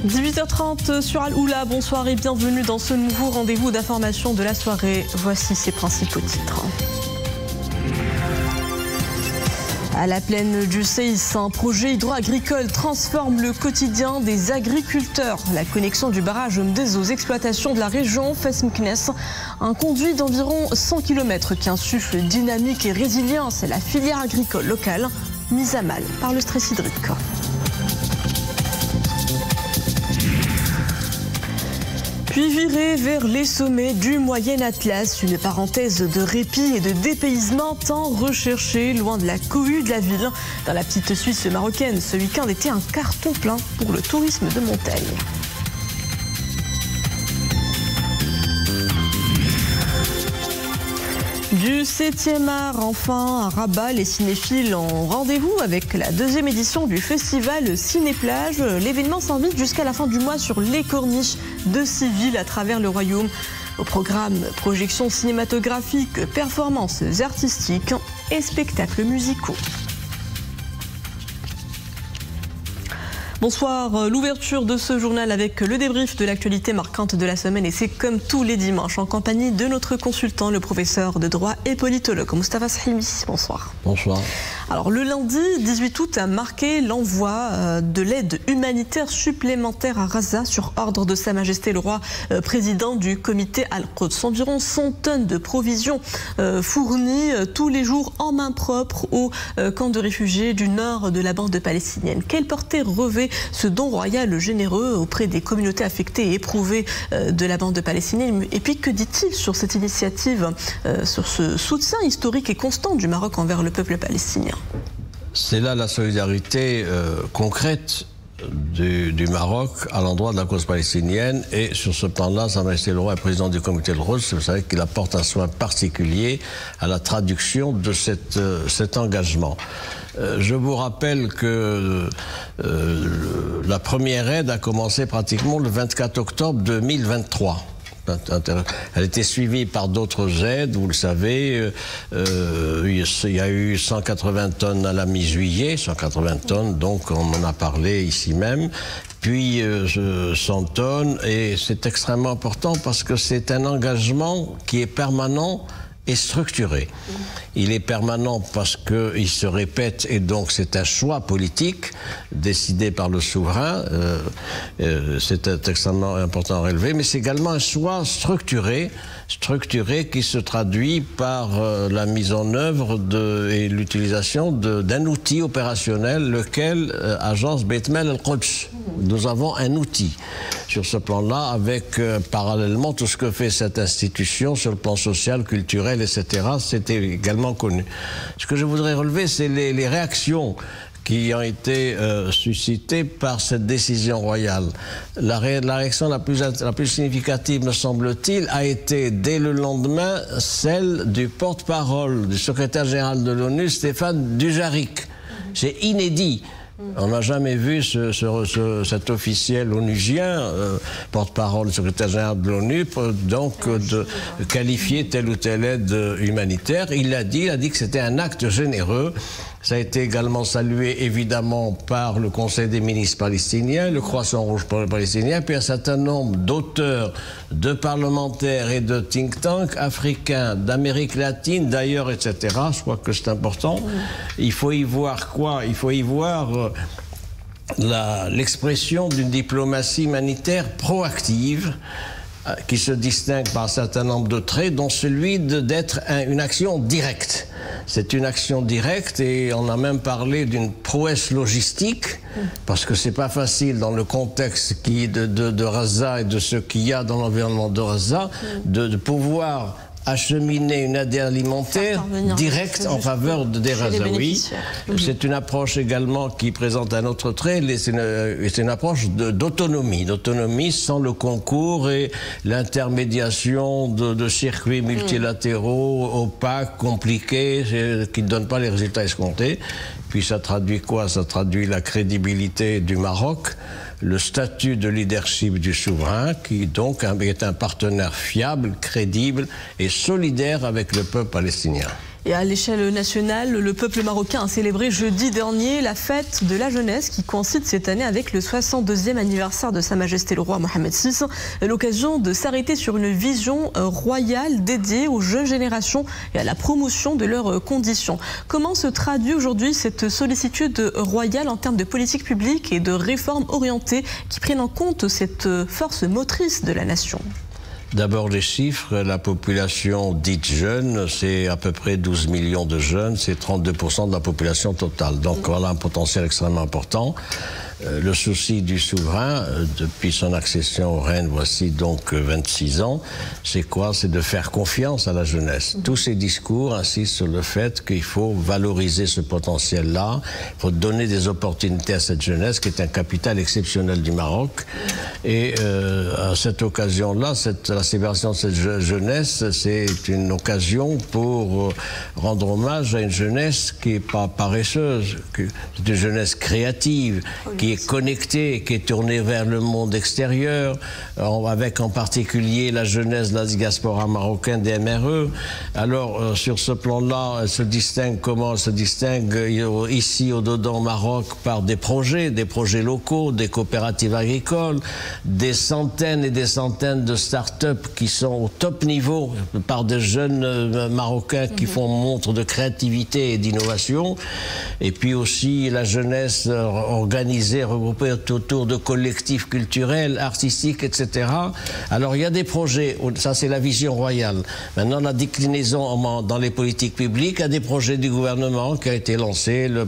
18h30 sur Al-Oula, bonsoir et bienvenue dans ce nouveau rendez-vous d'information de la soirée. Voici ses principaux titres. À la plaine du Seis, un projet hydro-agricole transforme le quotidien des agriculteurs. La connexion du barrage des eaux exploitations de la région Fes-Meknès, un conduit d'environ 100 km qui insuffle dynamique et résilience à la filière agricole locale, mise à mal par le stress hydrique. Puis virer vers les sommets du Moyen Atlas, une parenthèse de répit et de dépaysement tant recherchée, loin de la cohue de la ville. Dans la petite Suisse marocaine, ce week-end était un carton plein pour le tourisme de montagne. Du 7e art, enfin, à Rabat, les cinéphiles ont rendez-vous avec la deuxième édition du festival Ciné-Plage. L'événement s'invite jusqu'à la fin du mois sur les corniches de 6 villes à travers le royaume. Au programme, projections cinématographiques, performances artistiques et spectacles musicaux. Bonsoir, l'ouverture de ce journal avec le débrief de l'actualité marquante de la semaine et c'est comme tous les dimanches en compagnie de notre consultant, le professeur de droit et politologue Moustapha Sahimi. Bonsoir. Bonsoir. Alors le lundi 18 août a marqué l'envoi de l'aide humanitaire supplémentaire à Gaza sur ordre de Sa Majesté le roi président du comité Al-Quds. Environ 100 tonnes de provisions fournies tous les jours en main propre au camp de réfugiés du nord de la bande palestinienne. Quelle portée revêt ce don royal généreux auprès des communautés affectées et éprouvées de la bande palestinienne? Et puis que dit-il sur cette initiative, sur ce soutien historique et constant du Maroc envers le peuple palestinien? C'est là la solidarité concrète du Maroc à l'endroit de la cause palestinienne, et sur ce plan-là, Sa Majesté le roi est président du comité Al-Quds. Vous savez qu'il apporte un soin particulier à la traduction de cet engagement. Je vous rappelle que la première aide a commencé pratiquement le 24 octobre 2023. Elle était suivie par d'autres aides, vous le savez. Il y a eu 180 tonnes à la mi-juillet, 180 tonnes, donc on en a parlé ici même. Puis 100 tonnes, et c'est extrêmement important parce que c'est un engagement qui est permanent et structuré. Il est permanent parce qu'il se répète, et donc c'est un choix politique décidé par le souverain. C'est extrêmement important à relever, mais c'est également un choix structuré qui se traduit par la mise en œuvre et l'utilisation d'un outil opérationnel, lequel agence Beit Mal Al-Quds. Nous avons un outil sur ce plan-là, avec parallèlement tout ce que fait cette institution sur le plan social, culturel, etc. C'était également connu. Ce que je voudrais relever, c'est les réactions qui ont été suscitées par cette décision royale. La réaction la plus significative, me semble-t-il, a été dès le lendemain celle du porte-parole du secrétaire général de l'ONU, Stéphane Dujarric. C'est inédit. On n'a jamais vu cet officiel onusien, porte-parole du secrétaire général de l'ONU, donc de qualifier telle ou telle aide humanitaire. Il a dit que c'était un acte généreux. Ça a été également salué évidemment par le Conseil des ministres palestiniens, le Croissant Rouge palestinien, puis un certain nombre d'auteurs, de parlementaires et de think tanks africains, d'Amérique latine d'ailleurs, etc. Je crois que c'est important. Il faut y voir quoi? Il faut y voir l'expression d'une diplomatie humanitaire proactive, qui se distingue par un certain nombre de traits, dont celui d'être une action directe. C'est une action directe, et on a même parlé d'une prouesse logistique, parce que c'est pas facile dans le contexte de Gaza et de ce qu'il y a dans l'environnement de Gaza, de pouvoir acheminer une aide alimentaire directe en faveur des Gazaouis. C'est une approche également qui présente un autre trait, c'est une approche d'autonomie sans le concours et l'intermédiation de circuits multilatéraux opaques, compliqués, qui ne donnent pas les résultats escomptés. Puis ça traduit quoi? Ça traduit la crédibilité du Maroc, le statut de leadership du souverain, qui donc est un partenaire fiable, crédible et solidaire avec le peuple palestinien. Et à l'échelle nationale, le peuple marocain a célébré jeudi dernier la fête de la jeunesse qui coïncide cette année avec le 62e anniversaire de Sa Majesté le roi Mohamed VI. L'occasion de s'arrêter sur une vision royale dédiée aux jeunes générations et à la promotion de leurs conditions. Comment se traduit aujourd'hui cette sollicitude royale en termes de politique publique et de réformes orientées qui prennent en compte cette force motrice de la nation ? D'abord les chiffres, la population dite jeune, c'est à peu près 12 millions de jeunes, c'est 32% de la population totale. Donc voilà un potentiel extrêmement important. Le souci du souverain, depuis son accession au règne, voici donc 26 ans, c'est quoi? C'est de faire confiance à la jeunesse. Tous ces discours insistent sur le fait qu'il faut valoriser ce potentiel-là, il faut donner des opportunités à cette jeunesse qui est un capital exceptionnel du Maroc. Et à cette occasion-là, la célébration de cette jeunesse, c'est une occasion pour rendre hommage à une jeunesse qui n'est pas paresseuse, c'est une jeunesse créative, qui est connectée, qui est tournée vers le monde extérieur, avec en particulier la jeunesse de la diaspora marocaine des MRE. Alors, sur ce plan-là, elle se distingue comment? Elle se distingue ici, au-dedans au Maroc, par des projets locaux, des coopératives agricoles, des centaines et des centaines de start-up qui sont au top niveau, par des jeunes Marocains qui font montre de créativité et d'innovation. Et puis aussi la jeunesse organisée, regroupée autour de collectifs culturels, artistiques, etc. Alors il y a des projets, ça c'est la vision royale. Maintenant la déclinaison dans les politiques publiques, il y a des projets du gouvernement qui a été lancé, le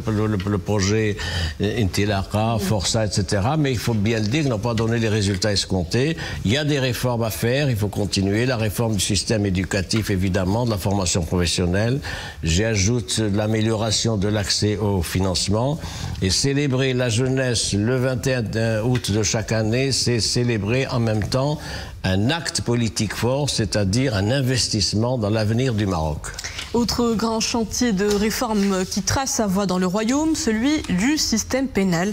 projet Intilaka, Força, etc. Mais il faut bien le dire, ils n'ont pas donné les résultats escomptés. Il y a des réformes à faire, il faut continuer. La réforme du système éducatif, évidemment, de la formation professionnelle. J'ajoute l'amélioration de l'accès au financement. Et célébrer la jeunesse le 21 août de chaque année, c'est célébrer en même temps un acte politique fort, c'est-à-dire un investissement dans l'avenir du Maroc. Autre grand chantier de réforme qui trace sa voie dans le royaume, celui du système pénal.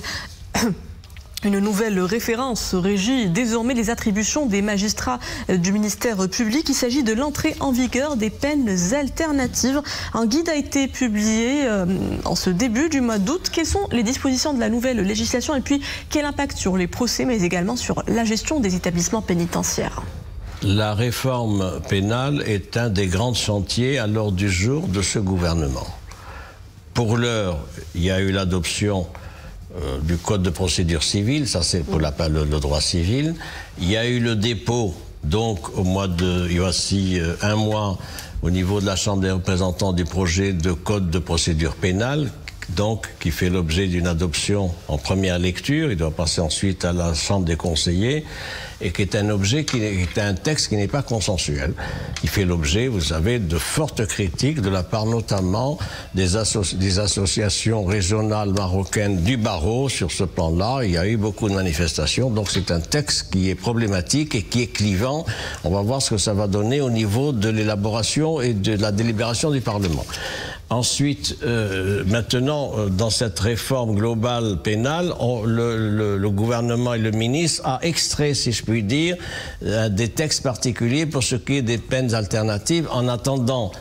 Une nouvelle référence régit désormais les attributions des magistrats du ministère public. Il s'agit de l'entrée en vigueur des peines alternatives. Un guide a été publié en ce début du mois d'août. Quelles sont les dispositions de la nouvelle législation et puis quel impact sur les procès mais également sur la gestion des établissements pénitentiaires ? La réforme pénale est un des grands chantiers à l'ordre du jour de ce gouvernement. Pour l'heure, il y a eu l'adoption du code de procédure civile, ça c'est pour le droit civil. Il y a eu le dépôt, donc voici un mois, au niveau de la Chambre des représentants du projet de code de procédure pénale, donc qui fait l'objet d'une adoption en première lecture. Il doit passer ensuite à la Chambre des conseillers et qui est un texte qui n'est pas consensuel. Il fait l'objet, vous savez, de fortes critiques de la part notamment des associations régionales marocaines du barreau sur ce plan-là. Il y a eu beaucoup de manifestations, donc c'est un texte qui est problématique et qui est clivant. On va voir ce que ça va donner au niveau de l'élaboration et de la délibération du Parlement. Ensuite, maintenant, dans cette réforme globale pénale, le gouvernement et le ministre a extrait, si je puis dire, des textes particuliers pour ce qui est des peines alternatives, en attendant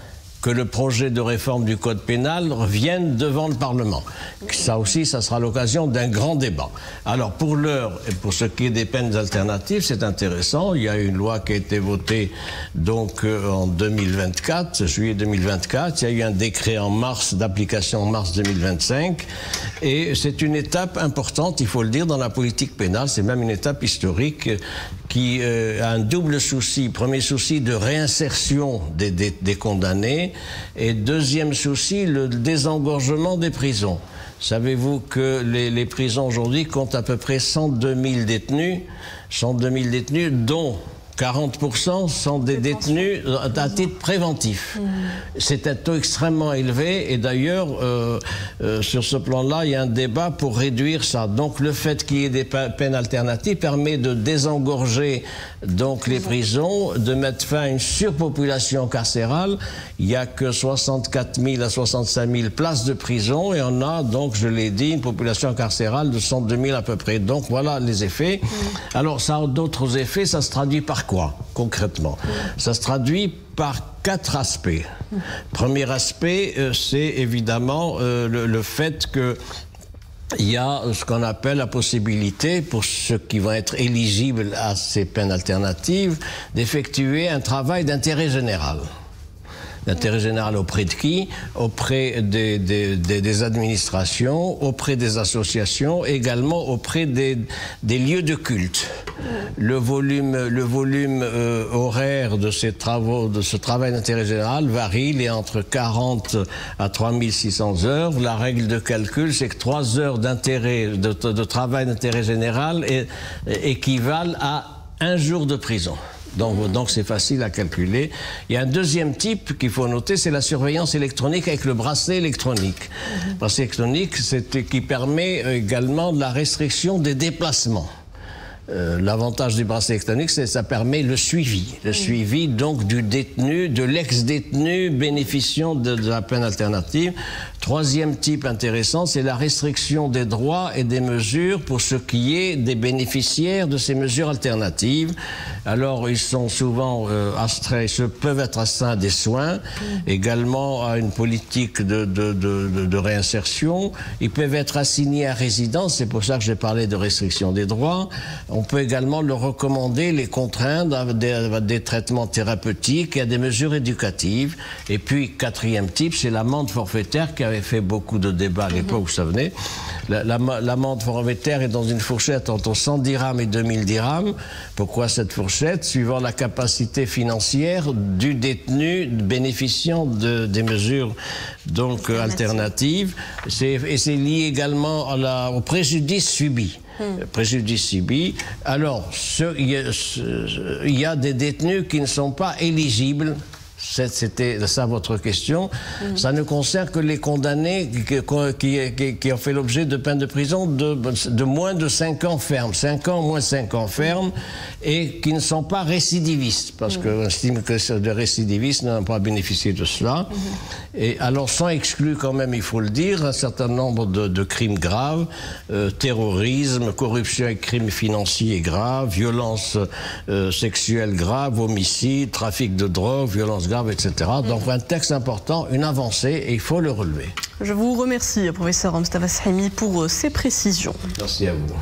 que le projet de réforme du code pénal revienne devant le Parlement. Ça aussi, ça sera l'occasion d'un grand débat. Alors, pour l'heure, et pour ce qui est des peines alternatives, c'est intéressant. Il y a une loi qui a été votée donc en 2024, juillet 2024. Il y a eu un décret en mars, d'application en mars 2025. Et c'est une étape importante, il faut le dire, dans la politique pénale. C'est même une étape historique qui a un double souci. Premier souci de réinsertion des condamnés et deuxième souci, le désengorgement des prisons. Savez-vous que les prisons aujourd'hui comptent à peu près 102 000 détenus, dont 40% sont des détenus à titre préventif. C'est un taux extrêmement élevé et d'ailleurs, sur ce plan-là, il y a un débat pour réduire ça. Donc le fait qu'il y ait des peines alternatives permet de désengorger donc les prisons, de mettre fin à une surpopulation carcérale. Il n'y a que 64 000 à 65 000 places de prison et on a donc, je l'ai dit, une population carcérale de 102 000 à peu près. Donc voilà les effets. Alors ça a d'autres effets, ça se traduit par quoi, concrètement? Ça se traduit par 4 aspects. Premier aspect, c'est évidemment le fait que il y a ce qu'on appelle la possibilité, pour ceux qui vont être éligibles à ces peines alternatives, d'effectuer un travail d'intérêt général. D'intérêt général auprès de qui? Auprès des administrations, auprès des associations, également auprès des lieux de culte. Le volume horaire de ces travaux, de ce travail d'intérêt général varie, il est entre 40 à 3600 heures. La règle de calcul, c'est que 3 heures de travail d'intérêt général équivalent à 1 jour de prison. Donc c'est facile à calculer. Il y a un deuxième type qu'il faut noter, c'est la surveillance électronique avec le bracelet électronique. Le bracelet électronique, c'est qui permet également de la restriction des déplacements. L'avantage du bracelet électronique, c'est que ça permet le suivi donc du détenu, de l'ex-détenu bénéficiant de la peine alternative. Troisième type intéressant, c'est la restriction des droits et des mesures pour ce qui est des bénéficiaires de ces mesures alternatives. Alors, ils sont souvent astreints, ils peuvent être astreints à des soins, également à une politique de réinsertion. Ils peuvent être assignés à résidence, c'est pour ça que j'ai parlé de restriction des droits. On peut également leur recommander, les contraindre à des traitements thérapeutiques et à des mesures éducatives. Et puis, quatrième type, c'est l'amende forfaitaire qui avait fait beaucoup de débats à l'époque, vous savez. L'amende forfaitaire est dans une fourchette entre 100 dirhams et 2000 dirhams. Pourquoi cette fourchette? Suivant la capacité financière du détenu bénéficiant des mesures donc alternatives. Et c'est lié également au préjudice subi. Préjudice subi. Alors, il y a des détenus qui ne sont pas éligibles. C'était ça votre question. Ça ne concerne que les condamnés qui ont fait l'objet de peines de prison de moins de 5 ans ferme. 5 ans, moins 5 ans ferme, et qui ne sont pas récidivistes, parce qu'on estime que les récidivistes n'ont pas bénéficié de cela. Et alors, sont exclus quand même, il faut le dire, un certain nombre de crimes graves, terrorisme, corruption et crimes financiers graves, violence sexuelle grave, homicide, trafic de drogue, violence grave, etc. Donc un texte important, une avancée, et il faut le relever. Je vous remercie, professeur Mustafa Sahimi, pour ces précisions. Merci à vous.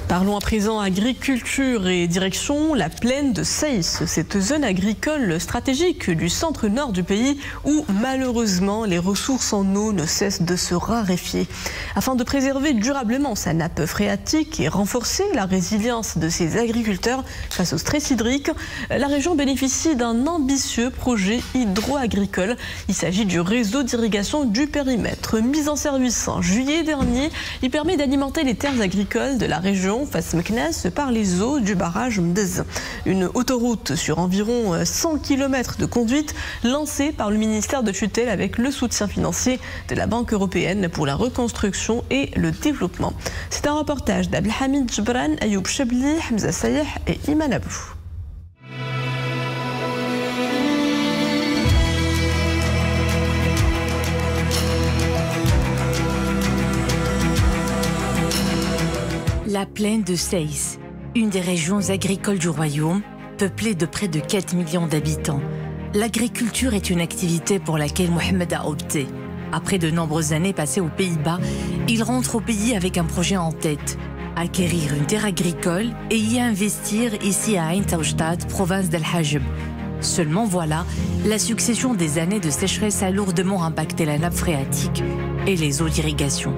Parlons à présent agriculture et direction la plaine de Saïs, cette zone agricole stratégique du centre-nord du pays où malheureusement les ressources en eau ne cessent de se raréfier. Afin de préserver durablement sa nappe phréatique et renforcer la résilience de ses agriculteurs face au stress hydrique, la région bénéficie d'un ambitieux projet hydro-agricole. Il s'agit du réseau d'irrigation du périmètre. Mis en service en juillet dernier, il permet d'alimenter les terres agricoles de la région face Meknès par les eaux du barrage Mdez. Une autoroute sur environ 100 km de conduite lancée par le ministère de tutelle avec le soutien financier de la Banque européenne pour la reconstruction et le développement. C'est un reportage d'Abdelhamid Jebran, Ayoub Chebli, Hamza Sayeh et Iman Abou. La plaine de Saïs, une des régions agricoles du royaume, peuplée de près de 4 millions d'habitants. L'agriculture est une activité pour laquelle Mohamed a opté. Après de nombreuses années passées aux Pays-Bas, il rentre au pays avec un projet en tête. Acquérir une terre agricole et y investir ici à Ain Taoujtad, province d'Al Hajb. Seulement voilà, la succession des années de sécheresse a lourdement impacté la nappe phréatique et les eaux d'irrigation.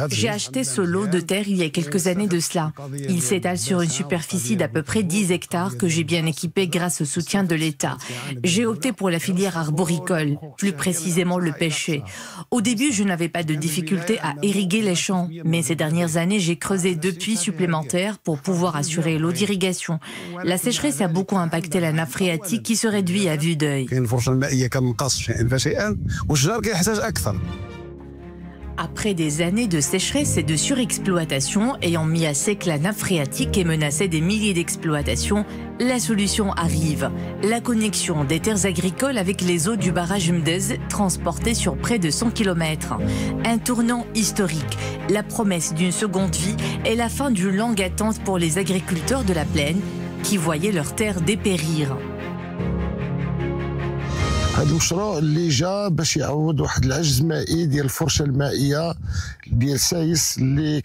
J'ai acheté ce lot de terre il y a quelques années de cela. Il s'étale sur une superficie d'à peu près 10 hectares que j'ai bien équipée grâce au soutien de l'État. J'ai opté pour la filière arboricole, plus précisément le pêcher. Au début, je n'avais pas de difficulté à irriguer les champs, mais ces dernières années, j'ai creusé 2 puits supplémentaires pour pouvoir assurer l'eau d'irrigation. La sécheresse a beaucoup impacté la nappe phréatique qui se réduit à vue d'œil. Après des années de sécheresse et de surexploitation ayant mis à sec la nappe phréatique et menacé des milliers d'exploitations, la solution arrive. La connexion des terres agricoles avec les eaux du barrage Mdez, transportées sur près de 100 km. Un tournant historique, la promesse d'une seconde vie et la fin d'une longue attente pour les agriculteurs de la plaine qui voyaient leurs terres dépérir. هذا المشروع اللي جا باش يعوض واحد العجز مائي ديال الفرشه المائيه ديال سايس اللي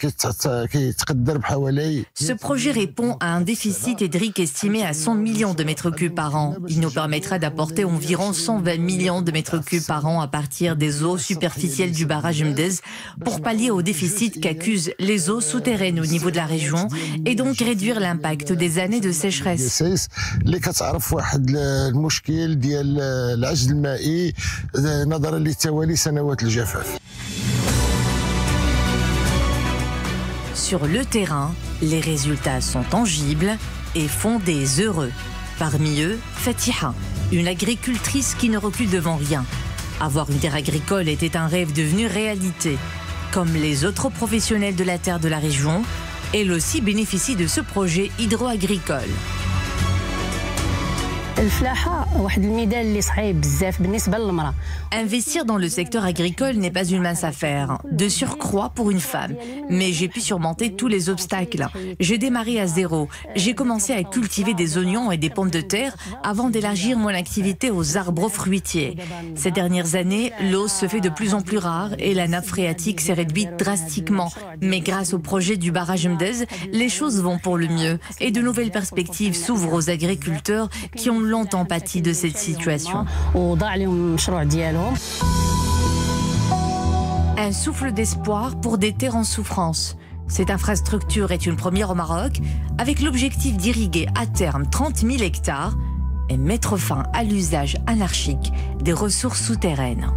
كيتقدر بحوالي. Ce projet répond à un déficit hydrique estimé à 100 millions de mètres cubes par an. Il nous permettra d'apporter environ 120 millions de mètres cubes par an à partir des eaux superficielles du barrage Mdez pour pallier au déficit qu'accusent les eaux souterraines au niveau de la région et donc réduire l'impact des années de sécheresse. اللي كتعرف واحد المشكل ديال العجز المائي نظرا لتوالي سنوات الجفاف. Sur le terrain, les résultats sont tangibles et font des heureux. Parmi eux, Fatiha, une agricultrice qui ne recule devant rien. Avoir une terre agricole était un rêve devenu réalité. Comme les autres professionnels de la terre de la région, elle aussi bénéficie de ce projet hydro-agricole. Investir dans le secteur agricole n'est pas une mince affaire, de surcroît pour une femme. Mais j'ai pu surmonter tous les obstacles. J'ai démarré à zéro. J'ai commencé à cultiver des oignons et des pommes de terre avant d'élargir mon activité aux arbres fruitiers. Ces dernières années, l'eau se fait de plus en plus rare et la nappe phréatique s'est réduite drastiquement. Mais grâce au projet du barrage Mdez, les choses vont pour le mieux et de nouvelles perspectives s'ouvrent aux agriculteurs qui ont longtemps pâti de cette situation. Un souffle d'espoir pour des terres en souffrance. Cette infrastructure est une première au Maroc, avec l'objectif d'irriguer à terme 30 000 hectares et mettre fin à l'usage anarchique des ressources souterraines.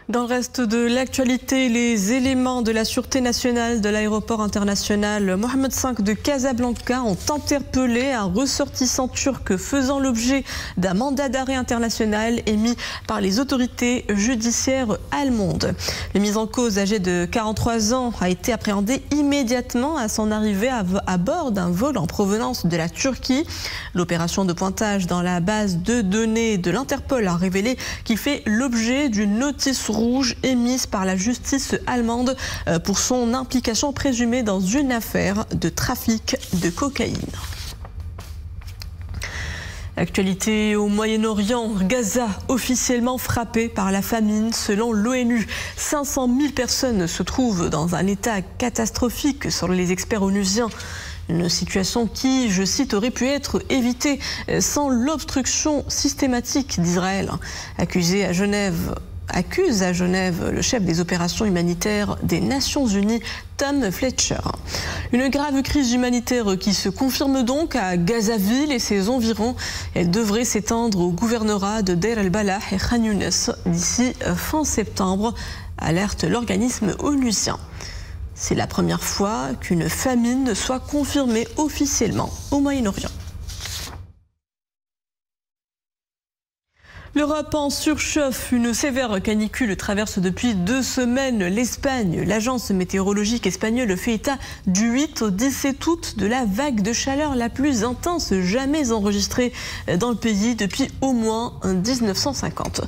Dans le reste de l'actualité, les éléments de la Sûreté nationale de l'aéroport international Mohamed V de Casablanca ont interpellé un ressortissant turc faisant l'objet d'un mandat d'arrêt international émis par les autorités judiciaires allemandes. Le mis en cause, âgé de 43 ans, a été appréhendé immédiatement à son arrivée à bord d'un vol en provenance de la Turquie. L'opération de pointage dans la base de données de l'Interpol a révélé qu'il fait l'objet d'une notice rouge émise par la justice allemande pour son implication présumée dans une affaire de trafic de cocaïne. Actualité au Moyen-Orient, Gaza officiellement frappée par la famine. Selon l'ONU, 500 000 personnes se trouvent dans un état catastrophique selon les experts onusiens. Une situation qui, je cite, aurait pu être évitée sans l'obstruction systématique d'Israël. Accuse à Genève le chef des opérations humanitaires des Nations Unies, Tom Fletcher. Une grave crise humanitaire qui se confirme donc à Gazaville et ses environs. Elle devrait s'étendre au gouvernorat de Deir el-Balah et Khan Younes d'ici fin septembre, alerte l'organisme onusien. C'est la première fois qu'une famine soit confirmée officiellement au Moyen-Orient. L'Europe en surchauffe. Une sévère canicule traverse depuis 2 semaines l'Espagne. L'agence météorologique espagnole fait état du 8 au 17 août de la vague de chaleur la plus intense jamais enregistrée dans le pays depuis au moins 1950.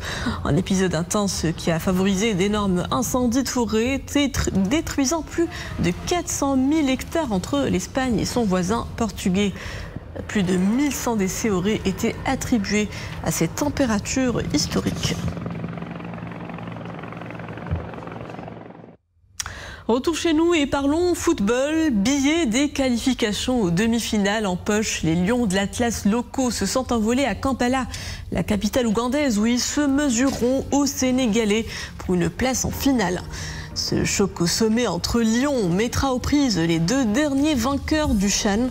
Un épisode intense qui a favorisé d'énormes incendies de forêt, détruisant plus de 400 000 hectares entre l'Espagne et son voisin portugais. Plus de 1100 décès auraient été attribués à ces températures historiques. Retour chez nous et parlons football. Billets des qualifications aux demi-finales en poche. Les Lions de l'Atlas locaux se sont envolés à Kampala, la capitale ougandaise, où ils se mesureront aux Sénégalais pour une place en finale. Ce choc au sommet entre Lions mettra aux prises les 2 derniers vainqueurs du CHAN.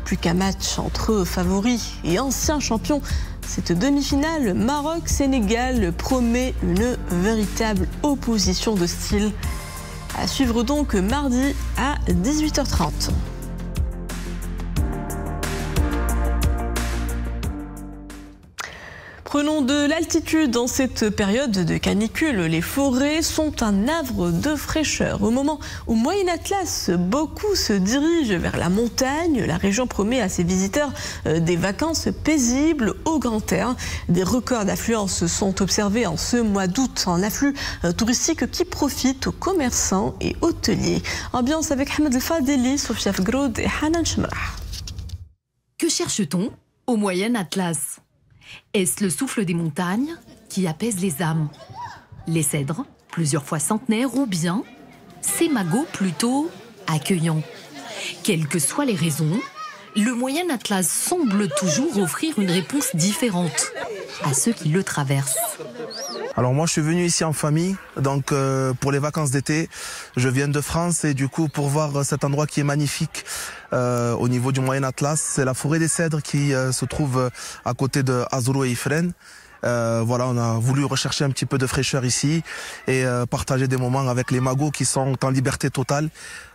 Plus qu'un match entre favoris et anciens champions, cette demi-finale Maroc-Sénégal promet une véritable opposition de style. À suivre donc mardi à 18h30. Prenons de l'altitude en cette période de canicule. Les forêts sont un havre de fraîcheur. Au moment où Moyen Atlas, beaucoup se dirigent vers la montagne. La région promet à ses visiteurs des vacances paisibles au grand air. Des records d'affluence sont observés en ce mois d'août. Un afflux touristique qui profite aux commerçants et hôteliers. Ambiance avec Ahmed El Fadeli, Sofia Fgroud et Hanan Chemrah. Que cherche-t-on au Moyen Atlas? Est-ce le souffle des montagnes qui apaise les âmes? Les cèdres, plusieurs fois centenaires, ou bien ces magots plutôt accueillants? Quelles que soient les raisons, le Moyen Atlas semble toujours offrir une réponse différente à ceux qui le traversent. Alors moi je suis venu ici en famille, donc pour les vacances d'été. Je viens de France et du coup pour voir cet endroit qui est magnifique au niveau du Moyen Atlas, c'est la forêt des cèdres qui se trouve à côté de Azrou et Ifrane. Voilà, on a voulu rechercher un petit peu de fraîcheur ici et partager des moments avec les magots qui sont en liberté totale.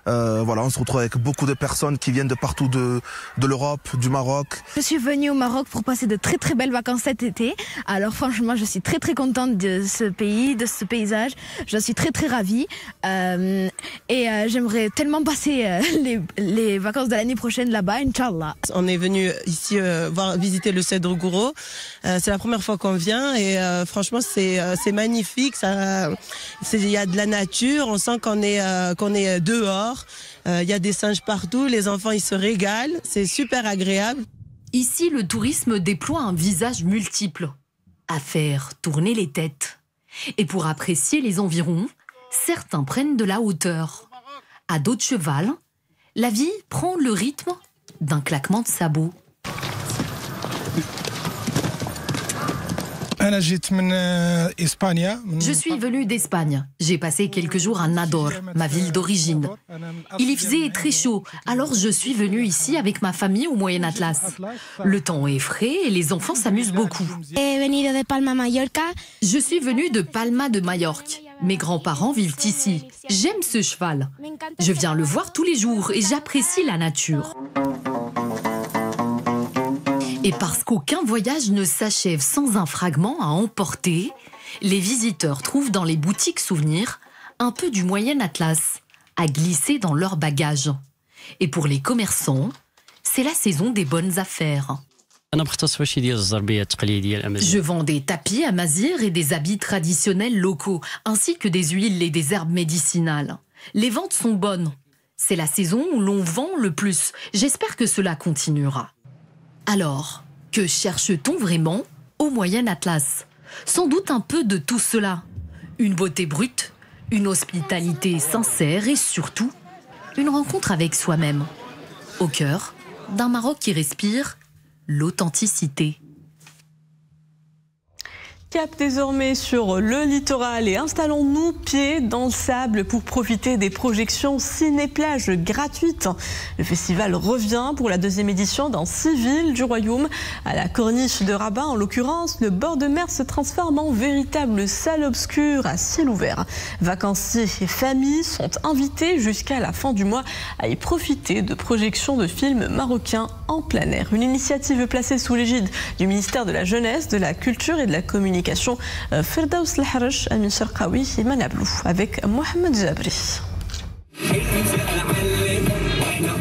Voilà, on se retrouve avec beaucoup de personnes qui viennent de partout de l'Europe, du Maroc. Je suis venue au Maroc pour passer de très très belles vacances cet été. Alors franchement, je suis très très contente de ce pays, de ce paysage. Je suis très très ravie et j'aimerais tellement passer les vacances de l'année prochaine là-bas, Inch'Allah. On est venu ici visiter le Cèdre Gouro. C'est la première fois qu'on vient et franchement c'est magnifique. Il y a de la nature, on sent qu'on est dehors. Il y a des singes partout, les enfants ils se régalent, c'est super agréable. Ici, le tourisme déploie un visage multiple, à faire tourner les têtes. Et pour apprécier les environs, certains prennent de la hauteur. À dos de cheval, la vie prend le rythme d'un claquement de sabots. Je suis venue d'Espagne. J'ai passé quelques jours à Nador, ma ville d'origine. Il y faisait très chaud, alors je suis venue ici avec ma famille au Moyen Atlas. Le temps est frais et les enfants s'amusent beaucoup. Je suis venue de Palma de Majorque. Mes grands-parents vivent ici. J'aime ce cheval. Je viens le voir tous les jours et j'apprécie la nature. Et parce qu'aucun voyage ne s'achève sans un fragment à emporter, les visiteurs trouvent dans les boutiques souvenirs un peu du Moyen Atlas à glisser dans leurs bagages. Et pour les commerçants, c'est la saison des bonnes affaires. Je vends des tapis amazirs et des habits traditionnels locaux, ainsi que des huiles et des herbes médicinales. Les ventes sont bonnes. C'est la saison où l'on vend le plus. J'espère que cela continuera. Alors, que cherche-t-on vraiment au Moyen Atlas? Sans doute un peu de tout cela. Une beauté brute, une hospitalité sincère et surtout, une rencontre avec soi-même. Au cœur d'un Maroc qui respire l'authenticité. Cap désormais sur le littoral et installons-nous pieds dans le sable pour profiter des projections ciné-plage gratuites. Le festival revient pour la deuxième édition dans 6 villes du royaume. À la corniche de Rabat, en l'occurrence, le bord de mer se transforme en véritable salle obscure à ciel ouvert. Vacanciers et familles sont invités jusqu'à la fin du mois à y profiter de projections de films marocains en plein air. Une initiative placée sous l'égide du ministère de la Jeunesse, de la Culture et de la Communication. Firdaus Laharj, Amin Sharqawi et Manablou avec Mohamed Jabri.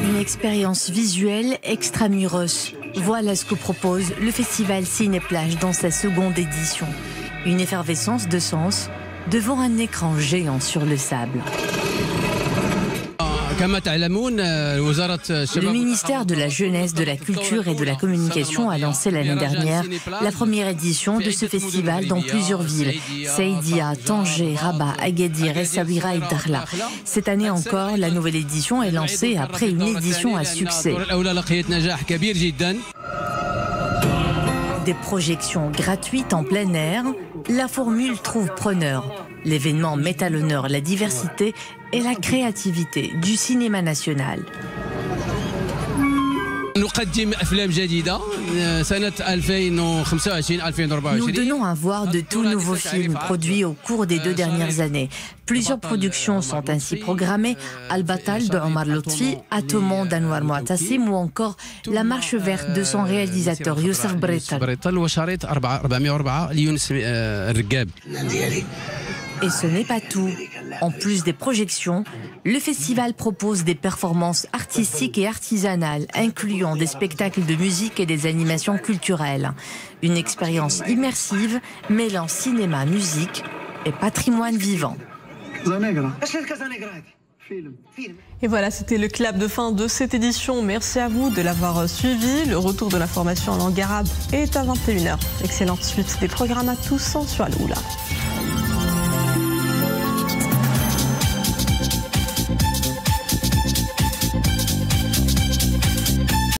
Une expérience visuelle extramuros. Voilà ce que propose le festival Ciné-Plage dans sa seconde édition. Une effervescence de sens devant un écran géant sur le sable. Le ministère de la Jeunesse, de la Culture et de la Communication a lancé l'année dernière la première édition de ce festival dans plusieurs villes. Saïdia, Tanger, Rabat, Agadir, Essaouira et Dakhla. Cette année encore, la nouvelle édition est lancée après une édition à succès. Des projections gratuites en plein air, la formule trouve preneur. L'événement met à l'honneur la diversité et la créativité du cinéma national. Nous donnons à voir de tout nouveaux films produits au cours des 2 dernières années. Plusieurs productions sont ainsi programmées, Al-Batal de Omar Lotfi, Atomon d'Anwar Mu'tasim ou encore La Marche verte de son réalisateur Youssef Breital. Et ce n'est pas tout. En plus des projections, le festival propose des performances artistiques et artisanales, incluant des spectacles de musique et des animations culturelles. Une expérience immersive mêlant cinéma, musique et patrimoine vivant. Et voilà, c'était le clap de fin de cette édition. Merci à vous de l'avoir suivi. Le retour de l'information en langue arabe est à 21h. Excellente suite des programmes à tous sur Al-Oula.